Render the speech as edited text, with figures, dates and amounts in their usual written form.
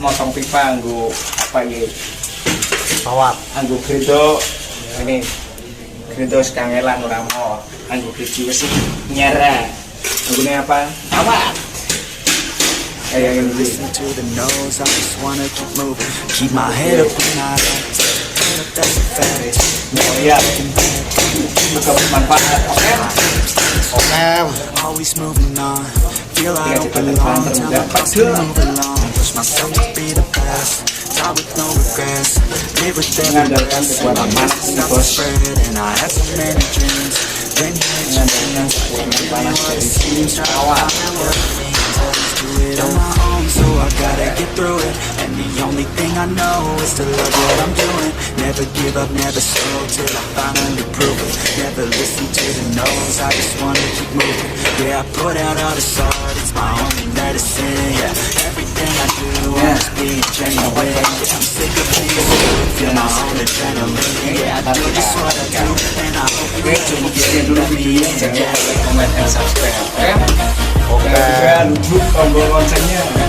motong pipa nggo apa iki? Bawat. Anggo gerinda ini. Gerinda sekangelan ora mau. Anggo gigi wis nyara. Anggone apa? Alat. Kayak ngene iki. To the nose, I just wanna keep moving. Keep my head up when I that's a fact. Oh iya. Juga bermanfaat. Oke. Always moving on. Feel I don't belong. Tell my thoughts to move along. Push myself to be the best. Die with no regrets. Live with every breath. My mind is not spread, and I have so many dreams. Then you mention things. What it seems. Try to find what it means. Always do it on my own, so I gotta get through it. And the only thing I know is to love what I'm doing. Never give up, never slow till I finally prove it. Never listen to the no's, I just wanna keep moving. Yeah, I put out all this art, it's my only medicine. Yeah, everything I do, I'm just being genuine. Yeah, I'm sick of being sick, feel my own adrenaline. Yeah, I do just what I do, and I hope you Cukup enjoy sekian dulu it. videonya, jangan lupa like, comment, dan subscribe. Oke. Oke. Juga duduk tombol loncengnya.